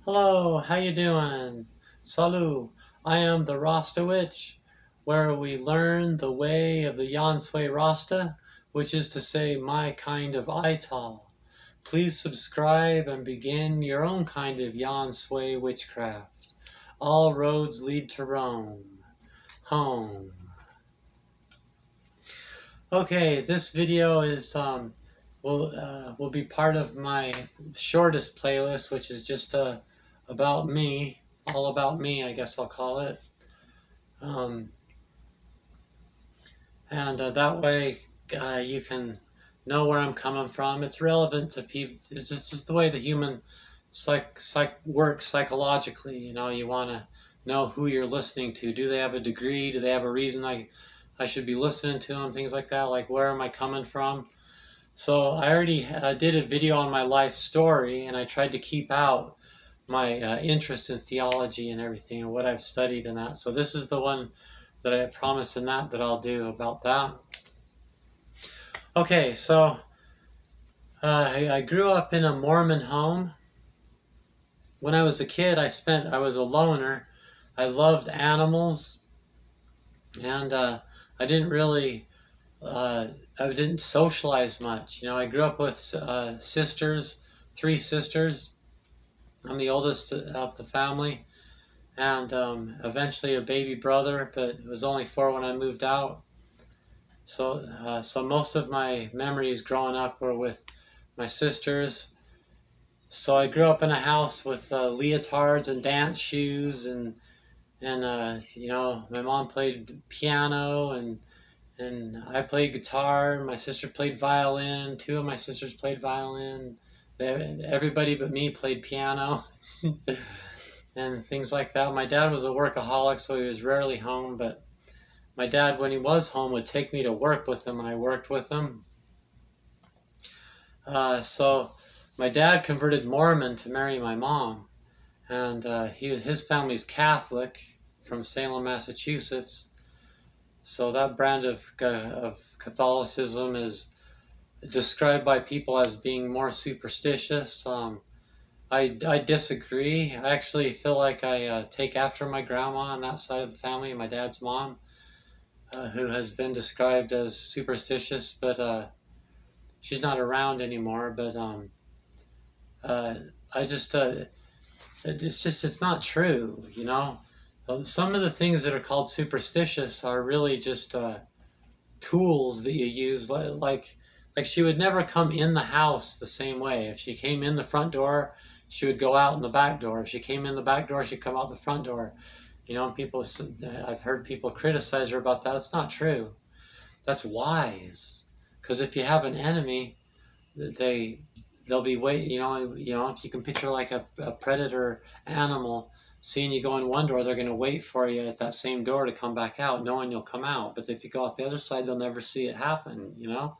Hello, how you doing? Salut. I am the Rasta Witch, where we learn the way of the Yansui Rasta, which is to say my kind of Ital. Please subscribe and begin your own kind of Yansui witchcraft. All roads lead to Rome. Home. Okay, this video is will be part of my shortest playlist, which is just about me, all about me, I guess I'll call it. Um, and that way you can know where I'm coming from. It's relevant to people. It's just the way the human works psychologically. You know, you want to know who you're listening to. Do they have a degree? Do they have a reason I should be listening to them? Things like that. Like, where am I coming from? So I already did a video on my life story, and I tried to keep out my interest in theology and everything and what I've studied and that. So this is the one that I promised in that I'll do about that. Okay, so I grew up in a Mormon home. When I was a kid, I was a loner. I loved animals, and I didn't really, I didn't socialize much. You know, I grew up with sisters, three sisters. I'm the oldest of the family, and eventually a baby brother, but it was only four when I moved out. So most of my memories growing up were with my sisters. So I grew up in a house with leotards and dance shoes, and you know, my mom played piano, and I played guitar, and my sister played violin. Two of my sisters played violin. Everybody but me played piano. And things like that. My dad was a workaholic, so he was rarely home, but my dad, when he was home, would take me to work with him, and I worked with him. So my dad converted Mormon to marry my mom, and his family's Catholic from Salem, Massachusetts. So that brand of Catholicism is described by people as being more superstitious. I disagree. I actually feel like I take after my grandma on that side of the family, my dad's mom, who has been described as superstitious, but she's not around anymore. But uh, I just, it's not true, you know? Some of the things that are called superstitious are really just tools that you use, like she would never come in the house the same way. If she came in the front door, she would go out in the back door. If she came in the back door, she'd come out the front door. You know, I've heard people criticize her about that. It's not true. That's wise, because if you have an enemy, they'll be wait. If you can picture like a predator animal seeing you go in one door, they're going to wait for you at that same door to come back out, knowing you'll come out. But if you go out the other side, they'll never see it happen. You know,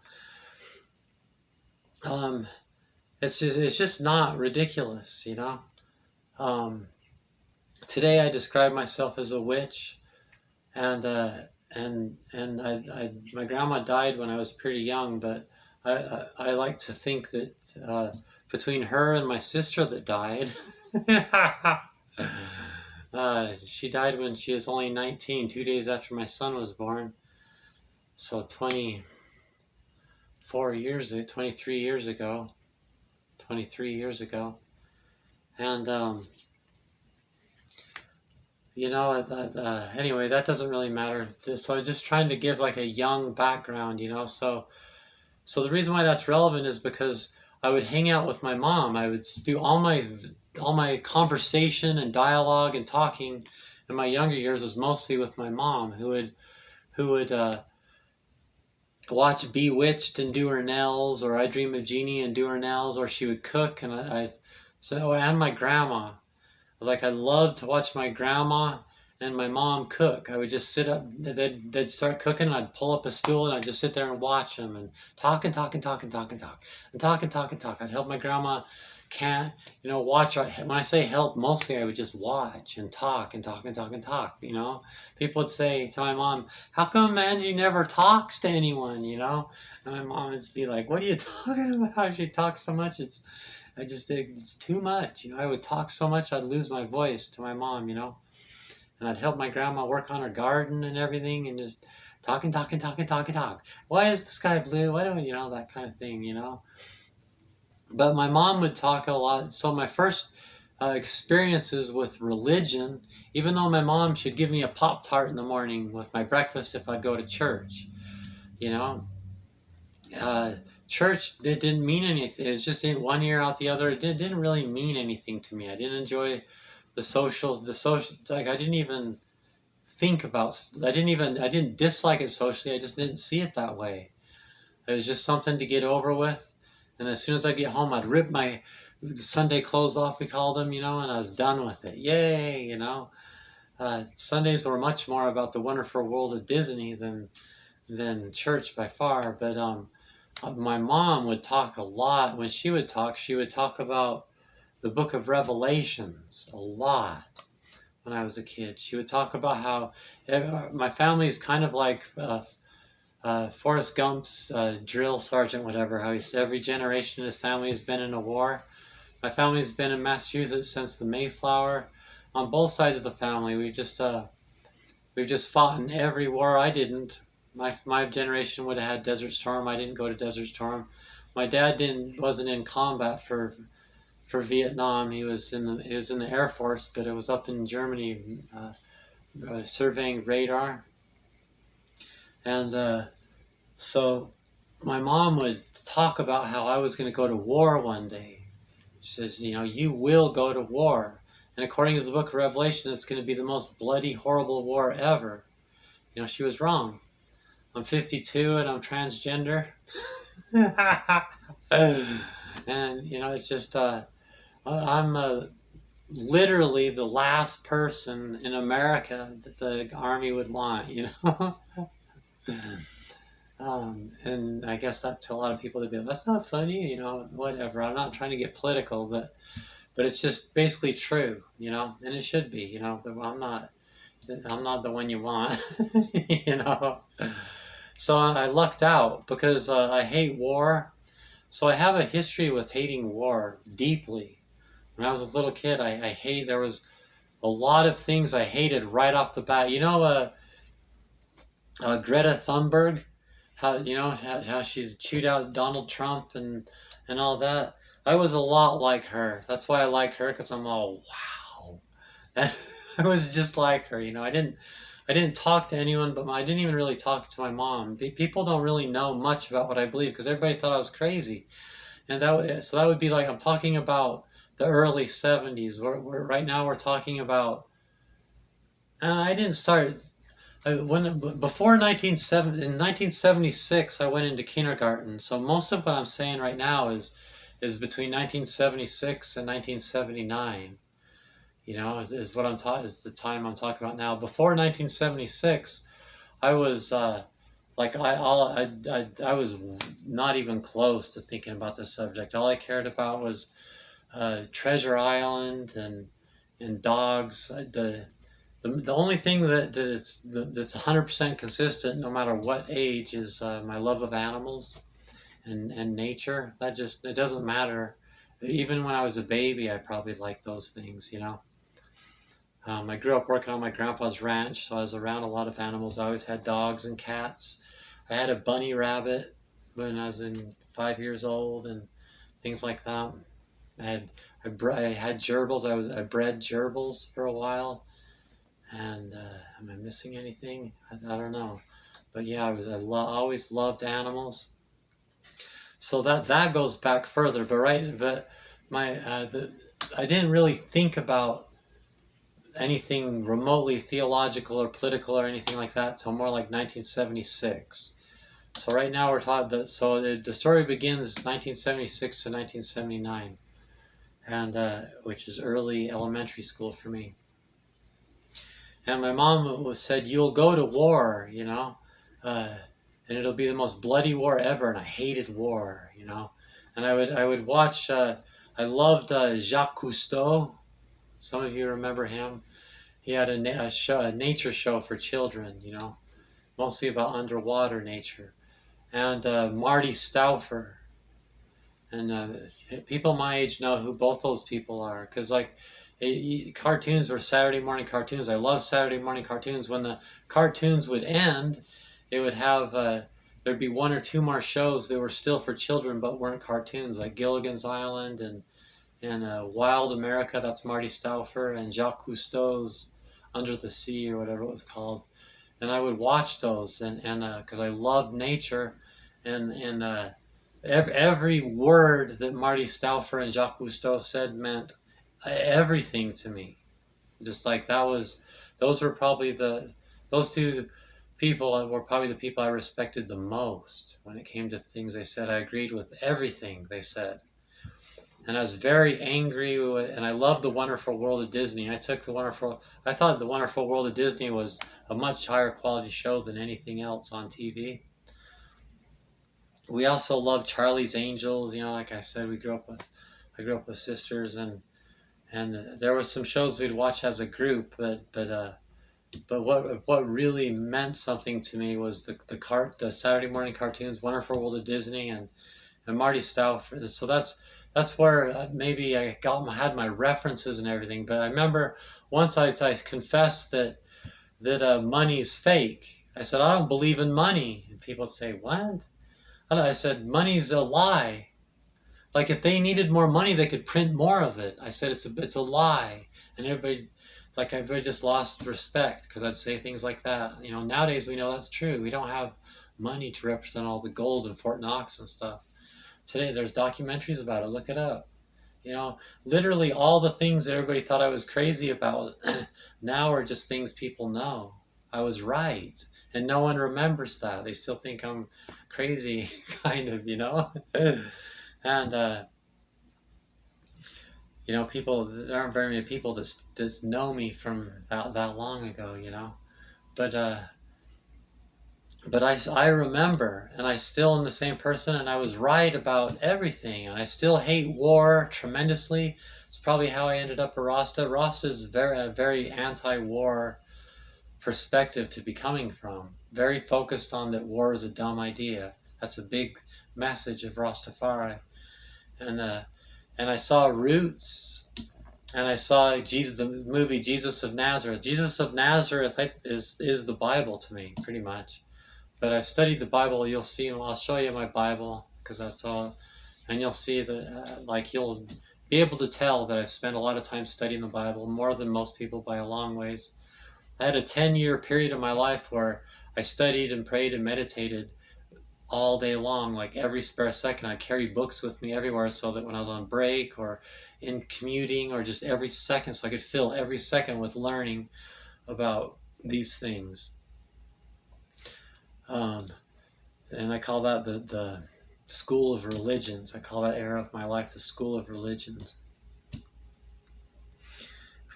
it's just not ridiculous. You know, today I describe myself as a witch, and my grandma died when I was pretty young, but I like to think that between her and my sister that died. She died when she was only 19, 2 days after my son was born. So 23 years ago. 23 years ago. And, anyway, that doesn't really matter. So I'm just trying to give like a young background, you know. So the reason why that's relevant is because I would hang out with my mom. I would do all my conversation and dialogue and talking in my younger years was mostly with my mom, who would watch Bewitched and do her nails, or I Dream of Jeannie and do her nails, or she would cook, and and my grandma. Like, I loved to watch my grandma and my mom cook. I would just sit up, they'd start cooking, and I'd pull up a stool, and I'd just sit there and watch them, and talk and talk and talk and talk and talk, and talk and talk and talk. I'd help my grandma watch. When I say help, mostly I would just watch and talk and talk and talk and talk, you know. People would say to my mom, how come Angie never talks to anyone, you know? And my mom would be like, what are you talking about? She talks so much. it's too much. I would talk so much I'd lose my voice to my mom, and I'd help my grandma work on her garden and everything, and just talking, talking, talking, talking, talk. Why is the sky blue? Why don't that kind of thing. But my mom would talk a lot. So my first experiences with religion, even though my mom should give me a Pop-Tart in the morning with my breakfast if I'd go to church, you know, uh, church, it didn't mean anything. It was just in one ear out the other. It didn't really mean anything to me. I didn't enjoy like I didn't even think about, I didn't dislike it socially. I just didn't see it that way. It was just something to get over with. And as soon as I get home, I'd rip my Sunday clothes off, we called them, and I was done with it. Yay. Sundays were much more about the wonderful world of Disney than church by far. But my mom would talk a lot. When she would talk about the book of Revelations a lot. When I was a kid, she would talk about how my family is kind of like Forrest Gump's drill sergeant, whatever. How he said every generation in his family has been in a war. My family's been in Massachusetts since the Mayflower. On both sides of the family, we've just fought in every war. I didn't. My generation would have had Desert Storm. I didn't go to Desert Storm. My dad wasn't in combat for Vietnam. He was in the Air Force, but it was up in Germany, surveying radar. And so my mom would talk about how I was going to go to war one day. She says, you will go to war. And according to the book of Revelation, it's going to be the most bloody, horrible war ever. She was wrong. I'm 52 and I'm transgender. And, it's just, I'm literally the last person in America that the Army would want, And I guess that to a lot of people to be like, that's not funny, whatever. I'm not trying to get political, but it's just basically true, and it should be, I'm not the one you want, So I lucked out because I hate war. So I have a history with hating war deeply. When I was a little kid, there was a lot of things I hated right off the bat. Greta Thunberg, how she's chewed out Donald Trump and all that. I was a lot like her. That's why I like her, because I'm all, wow. I was just like her. I didn't talk to anyone, but I didn't even really talk to my mom. People don't really know much about what I believe because everybody thought I was crazy. And so that would be like, I'm talking about the early 70s. Right now we're talking about, I didn't start, before in 1976, I went into kindergarten. So most of what I'm saying right now is between 1976 and 1979. Is what I'm taught is the time I'm talking about now. Before 1976, I was I was not even close to thinking about this subject. All I cared about was Treasure Island and dogs. The only thing that's 100% consistent, no matter what age, is my love of animals and nature. It doesn't matter. Even when I was a baby, I probably liked those things. I grew up working on my grandpa's ranch, so I was around a lot of animals. I always had dogs and cats. I had a bunny rabbit when I was 5 years old and things like that. I had gerbils. I bred gerbils for a while. And am I missing anything? I don't know. But yeah, I always loved animals. So that goes back further. But I didn't really think about anything remotely theological or political or anything like that till more like 1976. So right now we're taught that. So the story begins 1976 to 1979, and which is early elementary school for me. And my mom said, "You'll go to war, and it'll be the most bloody war ever." And I hated war, And I would watch. I loved Jacques Cousteau. Some of you remember him. He had a nature show for children, mostly about underwater nature. And Marty Stauffer. And People my age know who both those people are, because like cartoons were Saturday morning cartoons. I love Saturday morning cartoons. When the cartoons would end, it would have there'd be one or two more shows that were still for children but weren't cartoons, like Gilligan's Island and Wild America. That's Marty Stauffer and Jacques Cousteau's Under the Sea or whatever it was called. And I would watch those, and because I loved nature, and every word that Marty Stauffer and Jacques Cousteau said meant everything to me. Just like those were probably those two people were probably the people I respected the most when it came to things they said. I agreed with everything they said. And I was very angry, and I loved The Wonderful World of Disney. I thought The Wonderful World of Disney was a much higher quality show than anything else on TV. We also loved Charlie's Angels. Like I said, I grew up with sisters, and there were some shows we'd watch as a group, but what really meant something to me was the Saturday morning cartoons, Wonderful World of Disney, and Marty Stauffer. So that's where maybe I had my references and everything. But I remember once I confessed that money's fake. I said, I don't believe in money, and people would say, what? I said, money's a lie. Like if they needed more money, they could print more of it. I said it's a lie, and everybody just lost respect because I'd say things like that. Nowadays we know that's true. We don't have money to represent all the gold in Fort Knox and stuff. Today there's documentaries about it. Look it up. Literally all the things that everybody thought I was crazy about now are just things people know. I was right. And no one remembers that. They still think I'm crazy, kind of, And, people, there aren't very many people that know me from that long ago, But I remember, and I still am the same person, and I was right about everything. And I still hate war tremendously. It's probably how I ended up a Rasta. Rasta is a very anti-war perspective to be coming from. Very focused on that war is a dumb idea. That's a big message of Rastafari. And I saw Roots, and I saw the movie Jesus of Nazareth. Jesus of Nazareth is the Bible to me, pretty much. But I've studied the Bible. You'll see. I'll show you my Bible because that's all, and you'll see that you'll be able to tell that I've spent a lot of time studying the Bible, more than most people by a long ways. I had a 10-year period of my life where I studied and prayed and meditated all day long, like every spare second. I carried books with me everywhere so that when I was on break or in commuting or just every second, so I could fill every second with learning about these things. And I call that the school of religions. I call that era of my life the school of religions.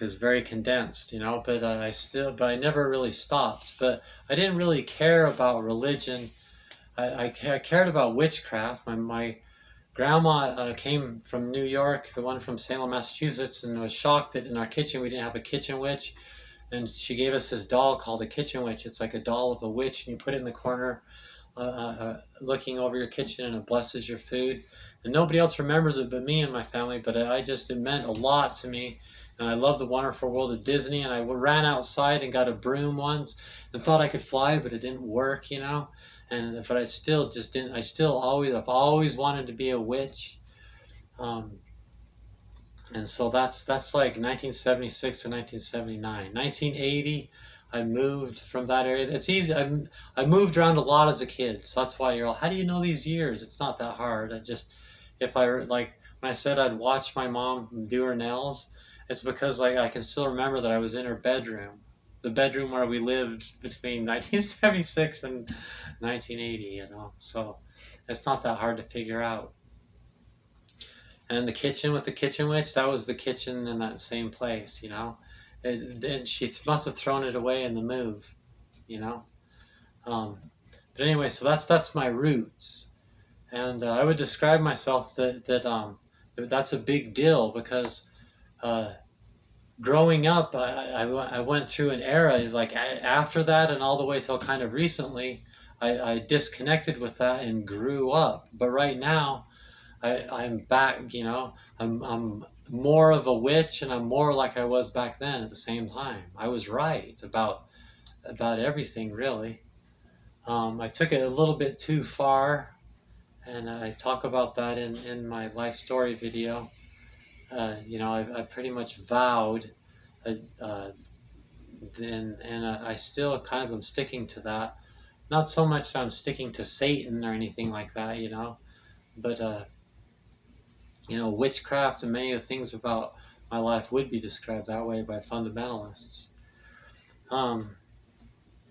Is very condensed, but I never really stopped. But I didn't really care about religion. I cared about witchcraft. My grandma came from New York, the one from Salem, Massachusetts, and was shocked that in our kitchen we didn't have a kitchen witch. And she gave us this doll called a kitchen witch. It's like a doll of a witch, and you put it in the corner looking over your kitchen, and it blesses your food. And nobody else remembers it but me and my family, but it meant a lot to me. And I love The Wonderful World of Disney, and I ran outside and got a broom once and thought I could fly, but it didn't work, but I still just didn't. I've always wanted to be a witch. And so that's like 1976 to 1979. 1980, I moved from that area. It's easy. I moved around a lot as a kid, so that's why you're all, how do you know these years? It's not that hard. When I said I'd watch my mom do her nails, it's because I can still remember that I was in her bedroom, the bedroom where we lived between 1976 and 1980. So it's not that hard to figure out. And the kitchen with the kitchen witch, that was the kitchen in that same place, she must have thrown it away in the move, But anyway, so that's my roots. And I would describe myself that's a big deal because growing up, I went through an era, like after that and all the way till kind of recently, I disconnected with that and grew up. But right now, I'm back, I'm more of a witch, and I'm more like I was back then at the same time. I was right about everything, really. I took it a little bit too far, and I talk about that in my life story video. I pretty much vowed, uh, uh, and I still kind of am sticking to that. Not so much that I'm sticking to Satan or anything like that, but witchcraft and many of the things about my life would be described that way by fundamentalists.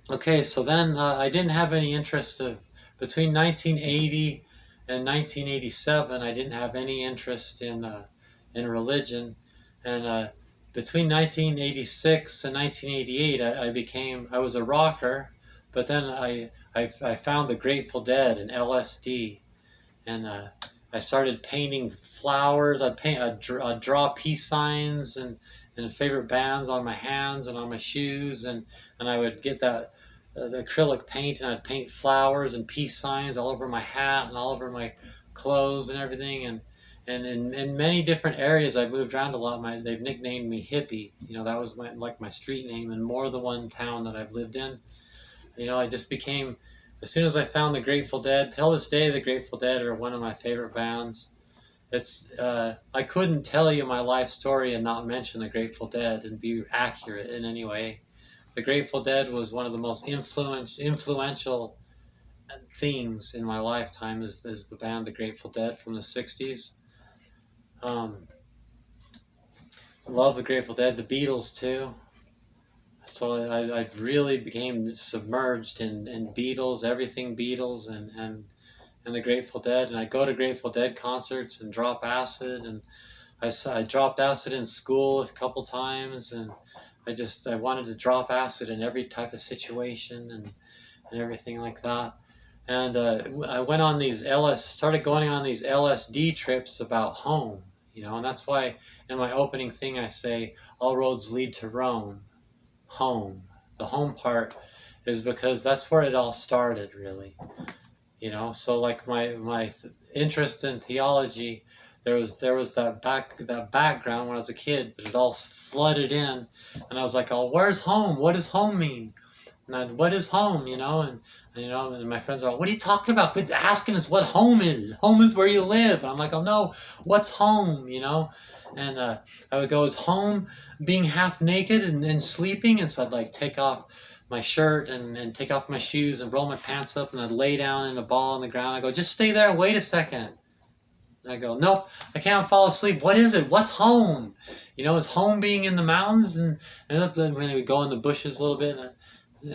Okay, so then I didn't have any interest of between 1980 and 1987. I didn't have any interest in religion, and between 1986 and 1988, I was a rocker, but then I found the Grateful Dead and LSD, and I started painting flowers. I'd draw peace signs and favorite bands on my hands and on my shoes, and I would get that the acrylic paint, and I'd paint flowers and peace signs all over my hat and all over my clothes and everything, and in many different areas. I've moved around a lot. They've nicknamed me Hippie. That was my street name in more than one town that I've lived in. I just became, as soon as I found the Grateful Dead, till this day, the Grateful Dead are one of my favorite bands. I couldn't tell you my life story and not mention the Grateful Dead and be accurate in any way. The Grateful Dead was one of the most influential things in my lifetime is the band The Grateful Dead from the 60s. I love the Grateful Dead, the Beatles too. So I really became submerged in Beatles, everything Beatles, and the Grateful Dead. And I go to Grateful Dead concerts and drop acid. And I dropped acid in school a couple times, and I wanted to drop acid in every type of situation and everything like that. And I went on started going on these LSD trips about home, and that's why in my opening thing I say all roads lead to Rome. Home. The home part is because that's where it all started, really. So like my interest in theology, there was that background when I was a kid, but it all flooded in, and I was like, oh, where's home? What does home mean? And what is home? And my friends are all, what are you talking about? Quit asking us what home is. Home is where you live. And I'm like, oh no, what's home? And I would go, is home being half naked and sleeping? And so I'd take off my shirt and take off my shoes and roll my pants up, and I'd lay down in a ball on the ground. I go, just stay there, wait a second. And I go, nope, I can't fall asleep. What is it? What's home? Is home being in the mountains? And that's when we would go in the bushes a little bit, and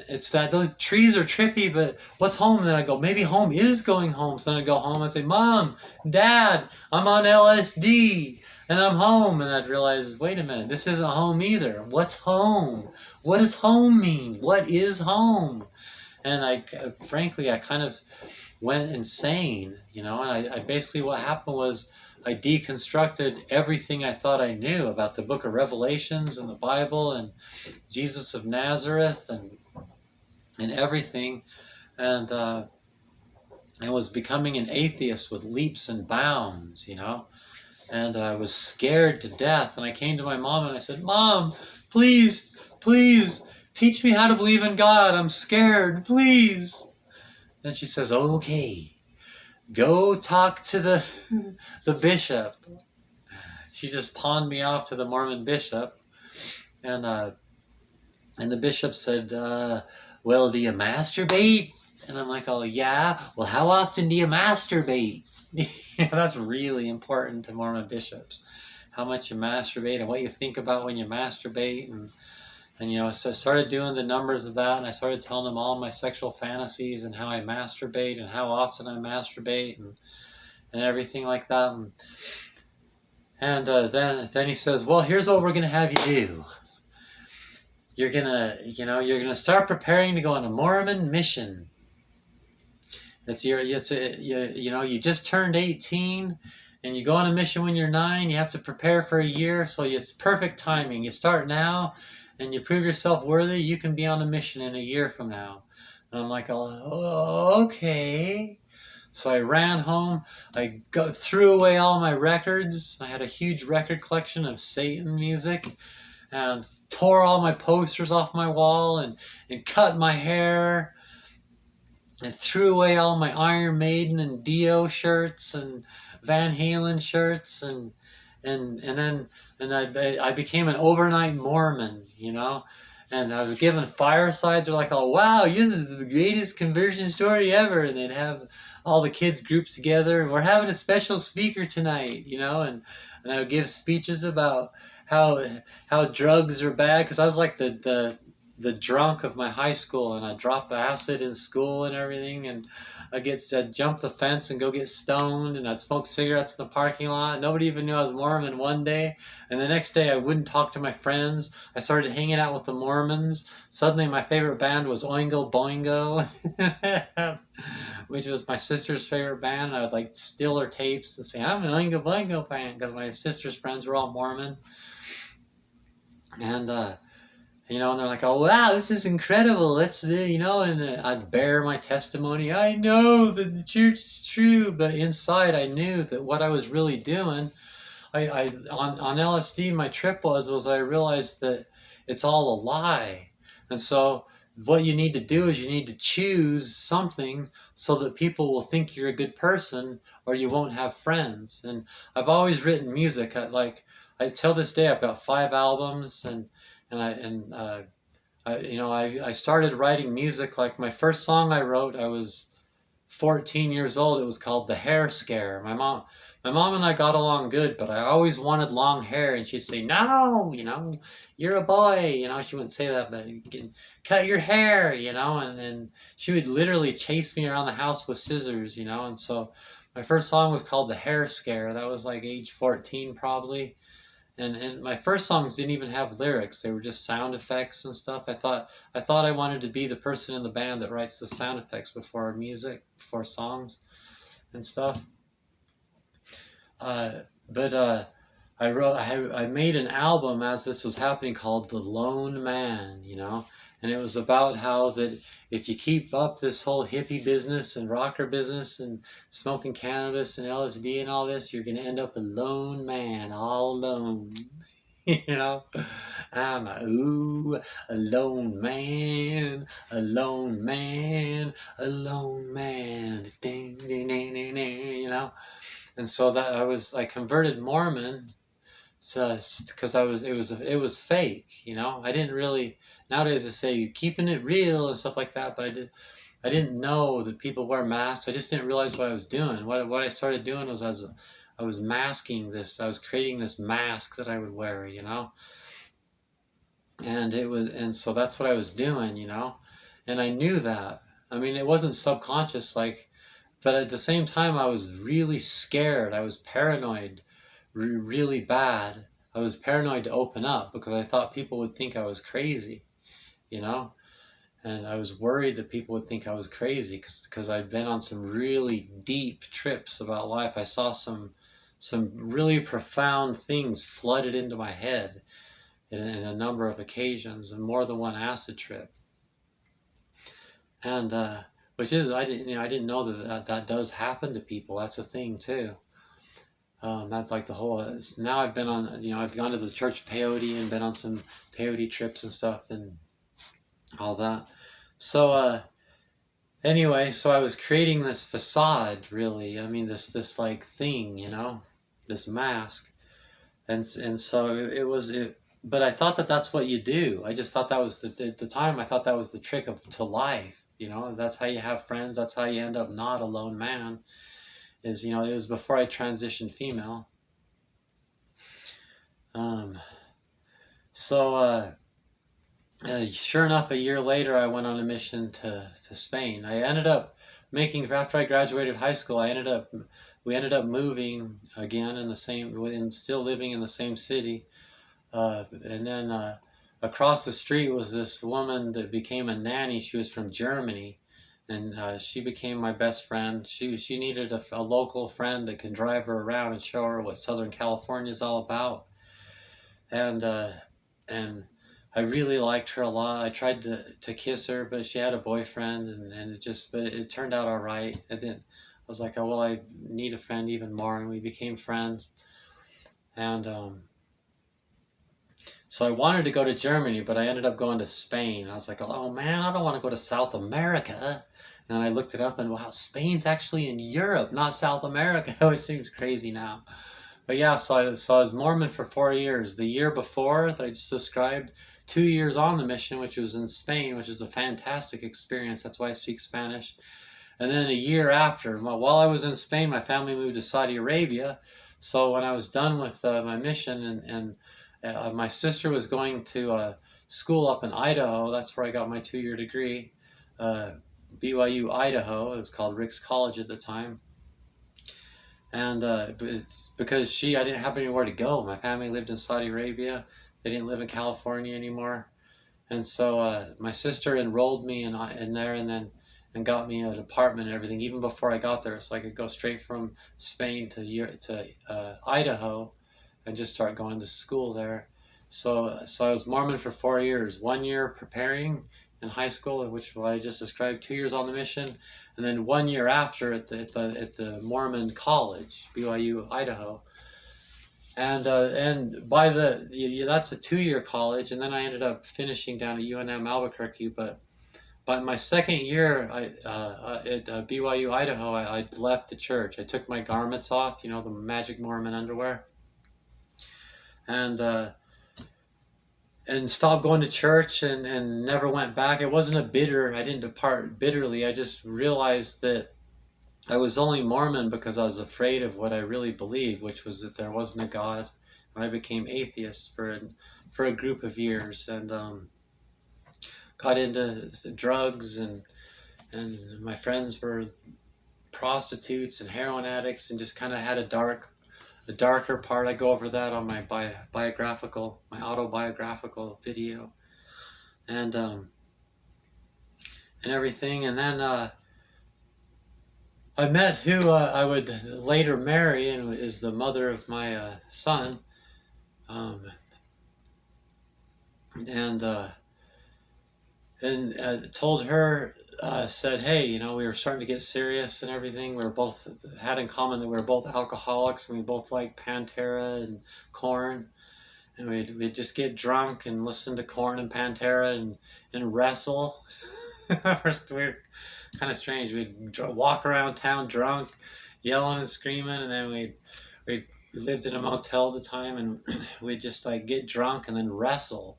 it's that those trees are trippy, but what's home? And then I go, maybe home is going home. So then I go home and say, Mom, Dad, I'm on LSD and I'm home. And I'd realize, wait a minute, this isn't home either. What's home? What does home mean? What is home? And frankly, I kind of went insane, and I basically, what happened was I deconstructed everything I thought I knew about the book of Revelations and the Bible and Jesus of Nazareth and everything, and I was becoming an atheist with leaps and bounds, and I was scared to death. And I came to my mom and I said, Mom, please, please teach me how to believe in God. I'm scared, please. And she says, okay, go talk to the bishop. She just pawned me off to the Mormon bishop, and the bishop said, well, do you masturbate? And I'm like, oh, yeah. Well, how often do you masturbate? That's really important to Mormon bishops, how much you masturbate and what you think about when you masturbate. And so I started doing the numbers of that, and I started telling them all my sexual fantasies and how I masturbate and how often I masturbate and everything like that. And then he says, well, here's what we're going to have you do. You're gonna start preparing to go on a Mormon mission. You just turned 18, and you go on a mission when you're 9. You have to prepare for a year, so it's perfect timing. You start now, and you prove yourself worthy. You can be on a mission in a year from now. And I'm like, oh, okay. So I ran home. Threw away all my records. I had a huge record collection of Satan music, and tore all my posters off my wall, and cut my hair, and threw away all my Iron Maiden and Dio shirts and Van Halen shirts, and then I became an overnight Mormon, and I was given firesides. They're like, "Oh wow, this is the greatest conversion story ever," and they'd have all the kids grouped together, and we're having a special speaker tonight, and I would give speeches about how drugs are bad, because I was like the drunk of my high school, and I drop acid in school and everything, and I'd jump the fence and go get stoned, and I'd smoke cigarettes in the parking lot. Nobody even knew I was Mormon one day, and the next day I wouldn't talk to my friends. I started hanging out with the Mormons. Suddenly my favorite band was Oingo Boingo, which was my sister's favorite band. I would like steal her tapes and say, "I'm an Oingo Boingo fan," because my sister's friends were all Mormon. And and they're like, "Oh wow, this is incredible. Let's and I'd bear my testimony. I know that the church is true, but inside I knew that what I was really doing, on LSD, my trip was I realized that it's all a lie. And so what you need to do is you need to choose something so that people will think you're a good person, or you won't have friends. And I've always written music. Till this day, I've got 5 albums, I started writing music. Like my first song I wrote, I was 14 years old. It was called The Hair Scare. My mom and I got along good, but I always wanted long hair, and she'd say, "No, you're a boy." She wouldn't say that, but you can cut your hair, and she would literally chase me around the house with scissors, and so my first song was called The Hair Scare. That was like age 14 probably. And my first songs didn't even have lyrics. They were just sound effects and stuff. I thought I wanted to be the person in the band that writes the sound effects before music, before songs and stuff. But I made an album as this was happening called The Lone Man, and it was about how that if you keep up this whole hippie business and rocker business and smoking cannabis and LSD and all this, you're going to end up a lone man, all alone. I'm a lone man, a lone man, a lone man, ding, ding, ding, ding, ding. And so that I converted Mormon, so because it was fake. I didn't really, nowadays they say keeping it real and stuff like that, but I didn't know that people wear masks. I just didn't realize what I was doing. What I started doing was I was masking this. I was creating this mask that I would wear, and so that's what I was doing, and I knew that. I mean, it wasn't subconscious, but at the same time, I was really scared. I was paranoid, really bad. I was paranoid to open up because I thought people would think I was crazy, you know? And I was worried that people would think I was crazy because I'd been on some really deep trips about life. I saw some really profound things flooded into my head in a number of occasions, and more than one acid trip. And which is, I didn't know that does happen to people. That's a thing too. That's like the whole. Now I've been on. I've gone to the church peyote and been on some peyote trips and stuff and all that. So anyway, so I was creating this facade. Really, I mean this like thing. This mask, and so it was it. But I thought that that's what you do. I just thought that was at the time. I thought that was the trick to life. That's how you have friends. That's how you end up not a lone man. It was before I transitioned female. Um, so sure enough, a year later, I went on a mission to Spain. I ended up after I graduated high school, we ended up moving again and still living in the same city. And then across the street was this woman that became a nanny. She was from Germany, and she became my best friend. She needed a local friend that can drive her around and show her what Southern California is all about. And I really liked her a lot. I tried to kiss her, but she had a boyfriend, but it turned out all right. was like, oh, well, I need a friend even more. And we became friends. And so I wanted to go to Germany, but I ended up going to Spain. I was like, oh man, I don't want to go to South America. And I looked it up and wow, Spain's actually in Europe, not South America, which seems crazy now. But yeah, so I was Mormon for 4 years. The year before that I just described, 2 years on the mission, which was in Spain, which is a fantastic experience. That's why I speak Spanish. And then a year after, while I was in Spain, my family moved to Saudi Arabia. So when I was done with my mission, and my sister was going to school up in Idaho, that's where I got my 2-year degree, BYU Idaho. It was called Rick's College at the time. And it's because I didn't have anywhere to go. My family lived in Saudi Arabia. They didn't live in California anymore. And so my sister enrolled me in there, and got me an apartment and everything even before I got there, so I could go straight from Spain to Idaho and just start going to school there. So I was Mormon for 4 years. 1 year preparing in high school, which I just described. 2 years on the mission, and then 1 year after at the Mormon College, BYU Idaho. And by that's a 2-year college, and then I ended up finishing down at UNM Albuquerque. But by my second year at BYU Idaho, I left the church. I took my garments off, the magic Mormon underwear, and stopped going to church, and never went back. It wasn't I didn't depart bitterly. I just realized that I was only Mormon because I was afraid of what I really believed, which was that there wasn't a God. And I became atheist for a group of years, and got into drugs, and my friends were prostitutes and heroin addicts, and just kind of had a darker part. I go over that on my autobiographical video, and everything. And then I met who I would later marry, and is the mother of my son, and told her, said, hey, we were starting to get serious and everything. We were both had in common that we were both alcoholics, and we both liked Pantera and Korn, and we'd just get drunk and listen to Korn and Pantera and wrestle. First, we were kind of strange. We'd walk around town drunk, yelling and screaming, and then we lived in a motel at the time, and we'd just like get drunk and then wrestle.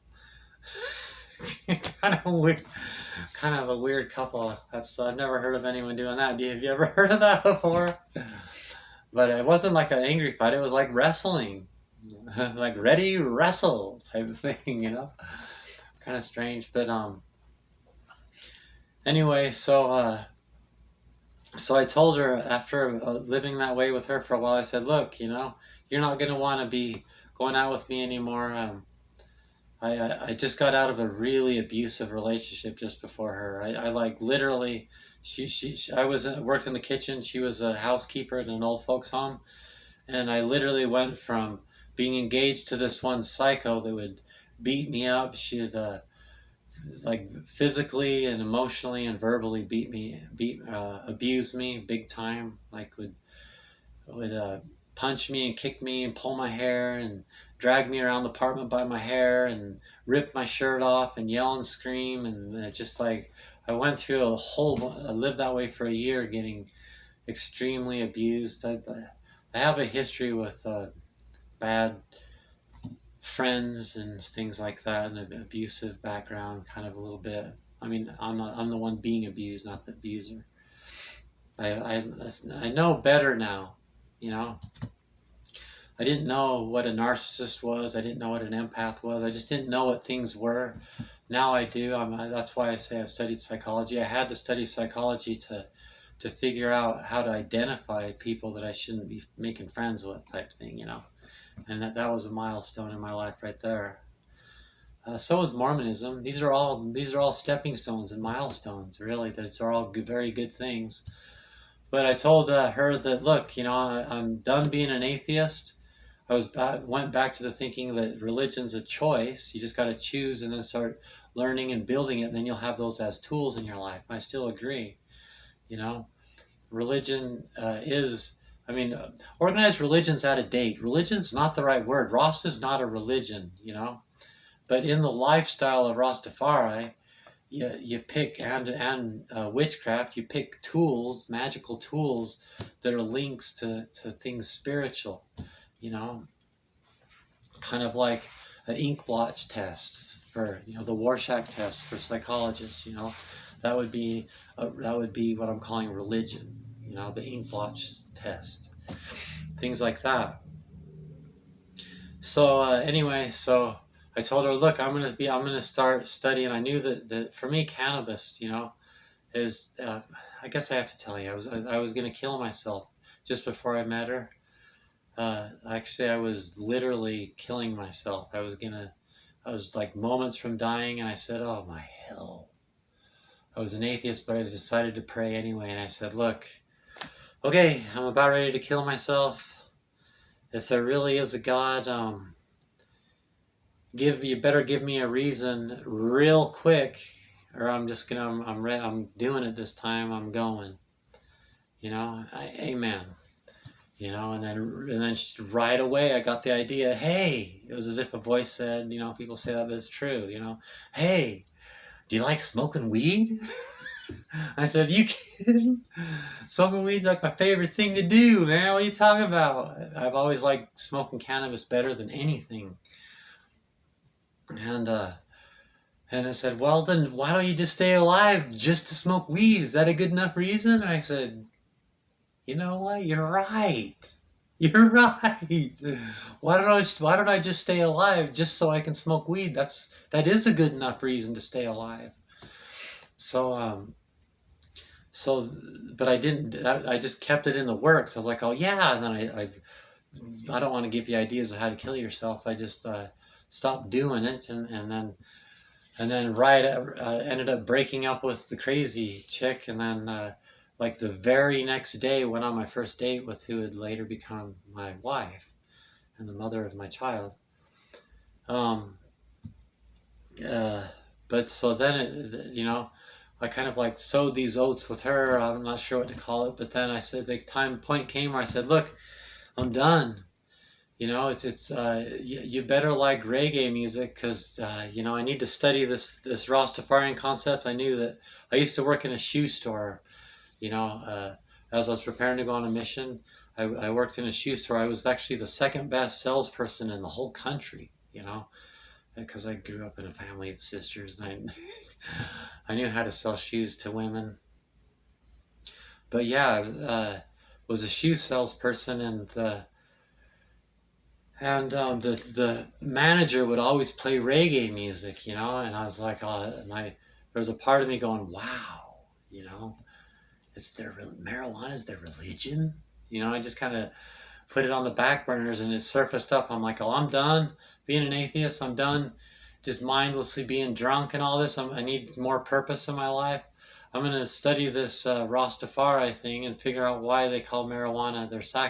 kind of a weird couple. I've never heard of anyone doing that. Have you ever heard of that before? But it wasn't like an angry fight. It was like wrestling, like ready wrestle type of thing. Kind of strange. But anyway, so I told her, after living that way with her for a while, I said, look, you're not gonna want to be going out with me anymore. I just got out of a really abusive relationship just before her. I like literally, I worked in the kitchen. She was a housekeeper in an old folks home, and I literally went from being engaged to this one psycho that would beat me up. She'd like physically and emotionally and verbally abuse me big time. Like would punch me and kick me and pull my hair and drag me around the apartment by my hair and rip my shirt off and yell and scream. And just like I went through I lived that way for a year, getting extremely abused. I have a history with bad friends and things like that, and an abusive background, kind of a little bit. I mean, I'm the one being abused, not the abuser. I know better now. I didn't know what a narcissist was. I didn't know what an empath was. I just didn't know what things were. Now I do. That's why I say I've studied psychology. I had to study psychology to figure out how to identify people that I shouldn't be making friends with, type thing, And that was a milestone in my life right there. So is Mormonism. These are all stepping stones and milestones. Really, these are all very good things. But I told her that, look, I'm done being an atheist. Went back to the thinking that religion's a choice. You just got to choose and then start learning and building it, and then you'll have those as tools in your life. I still agree, religion is, I mean, organized religion's out of date. Religion's not the right word. Rasta's not a religion, you know. But in the lifestyle of Rastafari, you pick and witchcraft. You pick tools, magical tools that are links to things spiritual, you know, kind of like an ink blotch test for, you know, the Rorschach test for psychologists. You know, that would be what I'm calling religion. You know, the ink blotch test, things like that. So anyway, so I told her, look, I'm gonna start studying. I knew that for me, cannabis, you know, is I guess I have to tell you, I was gonna kill myself just before I met her. Actually, I was literally killing myself. I was like moments from dying, and I said, oh my hell. I was an atheist, but I decided to pray anyway, and I said, look, okay, I'm about ready to kill myself. If there really is a God, you better give me a reason real quick, or I'm just gonna I'm doing it this time. I'm going. You know, amen. You know, and then right away I got the idea. Hey, it was as if a voice said, you know, people say that, but it's true. You know, hey, do you like smoking weed? I said, you kidding? Smoking weed's like my favorite thing to do, man. What are you talking about? I've always liked smoking cannabis better than anything. And I said, well, then why don't you just stay alive just to smoke weed? Is that a good enough reason? And I said, you know what? You're right. You're right. Why don't I just stay alive just so I can smoke weed? That is a good enough reason to stay alive. So so but I didn't. I just kept it in the works. I was like, oh yeah, and then I don't want to give you ideas of how to kill yourself. I just stopped doing it, and then right ended up breaking up with the crazy chick, and then like the very next day went on my first date with who would later become my wife and the mother of my child. Um, uh, but so then you know, I kind of like sowed these oats with her. I'm not sure what to call it, but then I said the time point came where I said, look, I'm done. You know, you better like reggae music because you know, I need to study this Rastafarian concept. I knew that I used to work in a shoe store. You know, as I was preparing to go on a mission, I worked in a shoe store. I was actually the second best salesperson in the whole country. You know, because I grew up in a family of sisters, and I knew how to sell shoes to women. But yeah, was a shoe salesperson, and the manager would always play reggae music, you know, and I was like, there was a part of me going, wow, you know, marijuana's their religion, you know. I just kind of put it on the back burners, and it surfaced up. I'm like, oh, I'm done being an atheist. I'm done just mindlessly being drunk and all this. I need more purpose in my life. I'm going to study this Rastafari thing and figure out why they call marijuana their sacrament.